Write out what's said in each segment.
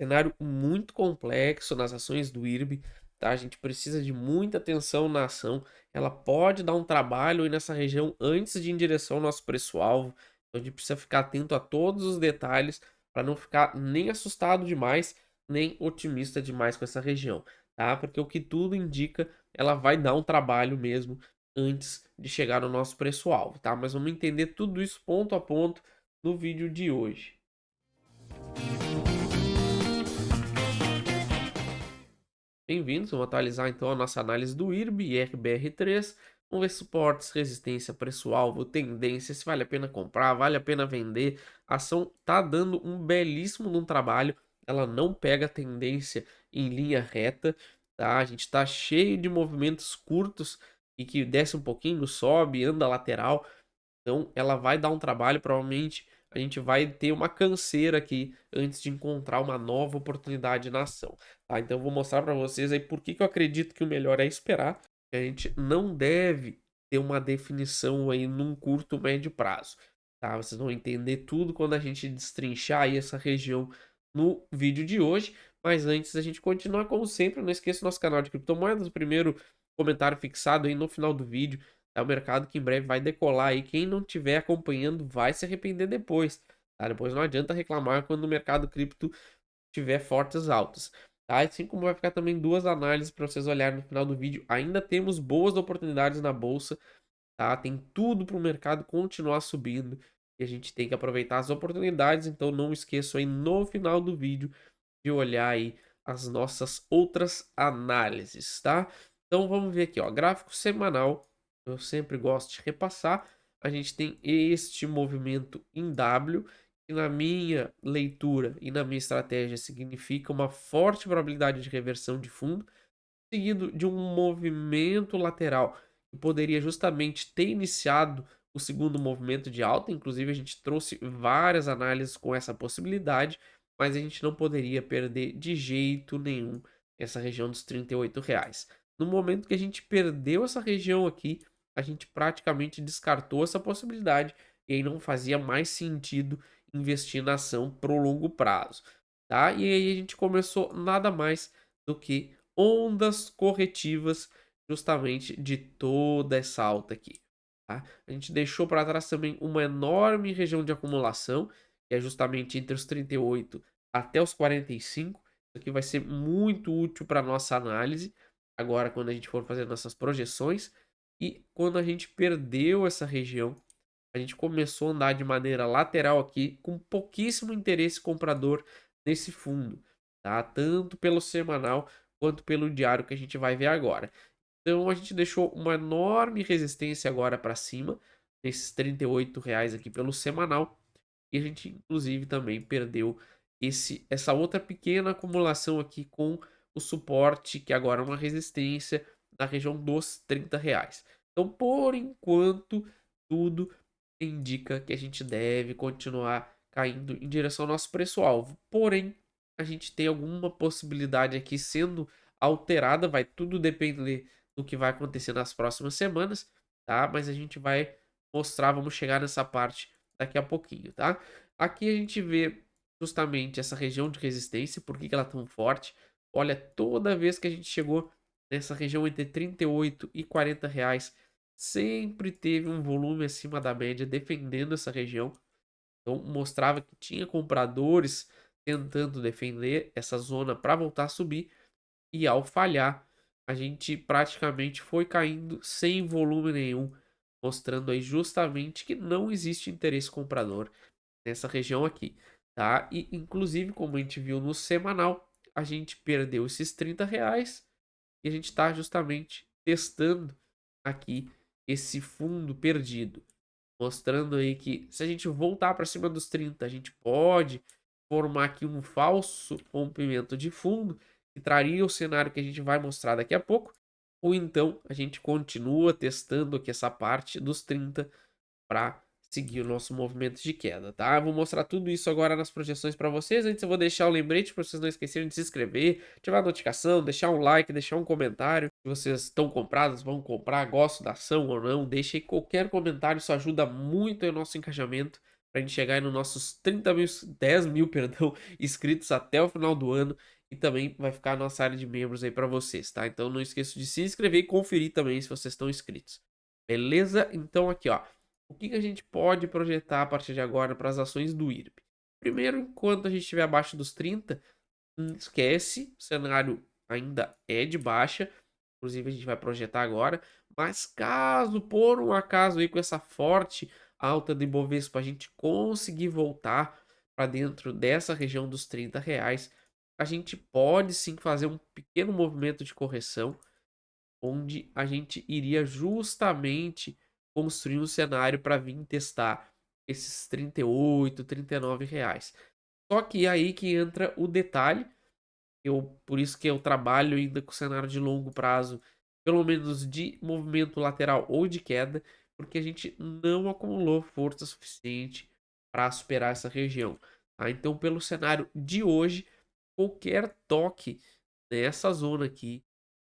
cenário muito complexo nas ações do IRB, tá? A gente precisa de muita atenção na ação. Ela pode dar um trabalho aí nessa região antes de ir em direção ao nosso preço-alvo. Então a gente precisa ficar atento a todos os detalhes para não ficar nem assustado demais, nem otimista demais com essa região, tá? Porque o que tudo indica, ela vai dar um trabalho mesmo antes de chegar no nosso preço-alvo, tá? Mas vamos entender tudo isso ponto a ponto no vídeo de hoje. Bem-vindos, vamos atualizar então a nossa análise do IRB e RBR3. Vamos ver suportes, resistência, preço-alvo, tendência, se vale a pena comprar, vale a pena vender. A ação tá dando um belíssimo num trabalho, ela não pega tendência em linha reta, tá? A gente tá cheio de movimentos curtos e que desce um pouquinho, sobe, anda lateral. Então, ela vai dar um trabalho, provavelmente a gente vai ter uma canseira aqui antes de encontrar uma nova oportunidade na ação, tá? Então, eu vou mostrar para vocês aí por que que eu acredito que o melhor é esperar, que a gente não deve ter uma definição aí num curto, médio prazo, tá? Vocês vão entender tudo quando a gente destrinchar aí essa região no vídeo de hoje, mas antes da gente continuar, como sempre, não esqueça o nosso canal de criptomoedas, o primeiro comentário fixado aí no final do vídeo. É um mercado que em breve vai decolar e quem não estiver acompanhando vai se arrepender depois, tá? Depois não adianta reclamar quando o mercado cripto tiver fortes altas, tá? Assim como vai ficar também duas análises para vocês olharem no final do vídeo. Ainda temos boas oportunidades na bolsa, tá? Tem tudo para o mercado continuar subindo e a gente tem que aproveitar as oportunidades, então não esqueça aí no final do vídeo de olhar aí as nossas outras análises, tá? Então vamos ver aqui, ó, gráfico semanal. Eu sempre gosto de repassar. A gente tem este movimento em W, que na minha leitura e na minha estratégia significa uma forte probabilidade de reversão de fundo, seguido de um movimento lateral que poderia justamente ter iniciado o segundo movimento de alta. Inclusive, a gente trouxe várias análises com essa possibilidade, mas a gente não poderia perder de jeito nenhum essa região dos R$ 38. No momento que a gente perdeu essa região aqui, a gente praticamente descartou essa possibilidade e aí não fazia mais sentido investir na ação pro longo prazo, tá? E aí a gente começou nada mais do que ondas corretivas justamente de toda essa alta aqui, tá? A gente deixou para trás também uma enorme região de acumulação, que é justamente entre os 38 até os 45. Isso aqui vai ser muito útil para nossa análise, agora quando a gente for fazer nossas projeções. E quando a gente perdeu essa região, a gente começou a andar de maneira lateral aqui, com pouquíssimo interesse comprador nesse fundo, tá? Tanto pelo semanal quanto pelo diário que a gente vai ver agora. Então a gente deixou uma enorme resistência agora para cima, nesses R$ 38 aqui pelo semanal, e a gente inclusive também perdeu essa outra pequena acumulação aqui com o suporte, que agora é uma resistência na região dos R$ 30. Então, por enquanto, tudo indica que a gente deve continuar caindo em direção ao nosso preço-alvo. Porém, a gente tem alguma possibilidade aqui sendo alterada, vai tudo depender do que vai acontecer nas próximas semanas, tá? Mas a gente vai mostrar, vamos chegar nessa parte daqui a pouquinho, tá? Aqui a gente vê justamente essa região de resistência, por que que ela é tão forte? Olha, toda vez que a gente chegou nessa região entre R$ 38 e R$ 40, sempre teve um volume acima da média defendendo essa região. Então mostrava que tinha compradores tentando defender essa zona para voltar a subir e ao falhar, a gente praticamente foi caindo sem volume nenhum, mostrando aí justamente que não existe interesse comprador nessa região aqui, tá? E inclusive, como a gente viu no semanal, a gente perdeu esses R$ 30 e a gente está justamente testando aqui esse fundo perdido, mostrando aí que se a gente voltar para cima dos 30, a gente pode formar aqui um falso rompimento de fundo, que traria o cenário que a gente vai mostrar daqui a pouco, ou então a gente continua testando aqui essa parte dos 30 para seguir o nosso movimento de queda, tá? Eu vou mostrar tudo isso agora nas projeções para vocês. Antes eu vou deixar o lembrete para vocês não esquecerem de se inscrever, ativar a notificação, deixar um like, deixar um comentário. Se vocês estão comprados, vão comprar, gostam da ação ou não, deixe aí qualquer comentário, isso ajuda muito aí o nosso engajamento pra gente chegar aí nos nossos 30.000, 10.000, perdão, inscritos até o final do ano. E também vai ficar a nossa área de membros aí pra vocês, tá? Então não esqueça de se inscrever e conferir também se vocês estão inscritos. Beleza? Então aqui, ó. O que que a gente pode projetar a partir de agora para as ações do IRB? Primeiro, enquanto a gente estiver abaixo dos 30, esquece, o cenário ainda é de baixa, inclusive a gente vai projetar agora, mas caso por um acaso aí com essa forte alta do Ibovespa a gente conseguir voltar para dentro dessa região dos R$ 30, a gente pode sim fazer um pequeno movimento de correção, onde a gente iria justamente construir um cenário para vir testar esses 38, R$ 39. Só que é aí que entra o detalhe, por isso que eu trabalho ainda com cenário de longo prazo, pelo menos de movimento lateral ou de queda, porque a gente não acumulou força suficiente para superar essa região. Tá? Então, pelo cenário de hoje, qualquer toque nessa zona aqui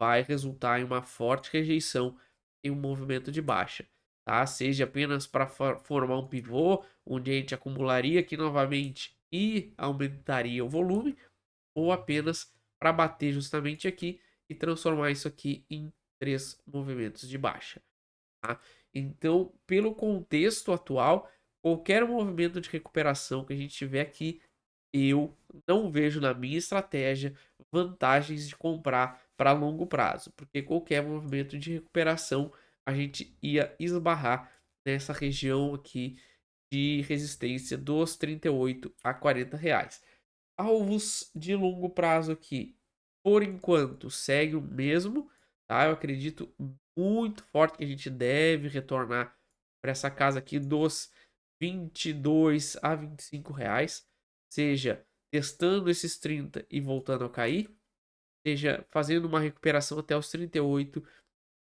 vai resultar em uma forte rejeição e um movimento de baixa. Tá? Seja apenas para formar um pivô, onde a gente acumularia aqui novamente e aumentaria o volume, ou apenas para bater justamente aqui e transformar isso aqui em 3 movimentos de baixa. Tá? Então, pelo contexto atual, qualquer movimento de recuperação que a gente tiver aqui, eu não vejo na minha estratégia vantagens de comprar para longo prazo, porque qualquer movimento de recuperação a gente ia esbarrar nessa região aqui de resistência dos 38 a R$ 40. Alvos de longo prazo aqui, por enquanto, segue o mesmo, tá? Eu acredito muito forte que a gente deve retornar para essa casa aqui dos 22 a R$ 25, seja testando esses 30 e voltando a cair, seja fazendo uma recuperação até os 38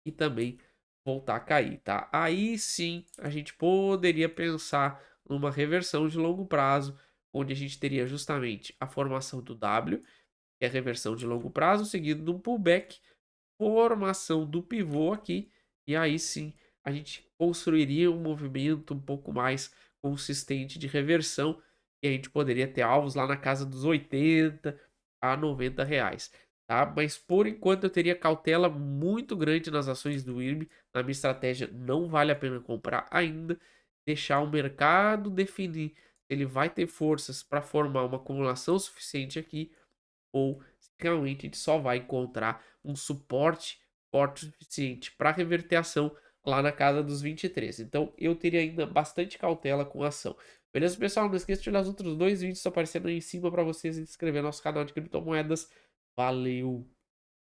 e também voltar a cair, tá? Aí sim a gente poderia pensar numa reversão de longo prazo, onde a gente teria justamente a formação do W, que é a reversão de longo prazo, seguido de um pullback, formação do pivô aqui, e aí sim a gente construiria um movimento um pouco mais consistente de reversão, e a gente poderia ter alvos lá na casa dos 80 a R$ 90, tá? Mas por enquanto eu teria cautela muito grande nas ações do IRB, na minha estratégia não vale a pena comprar ainda, deixar o mercado definir se ele vai ter forças para formar uma acumulação suficiente aqui, ou se realmente a gente só vai encontrar um suporte forte o suficiente para reverter a ação lá na casa dos 23. Então eu teria ainda bastante cautela com a ação. Beleza, pessoal? Não esqueça de olhar os outros dois vídeos que estão aparecendo aí em cima para vocês e se inscrever no nosso canal de criptomoedas. Valeu!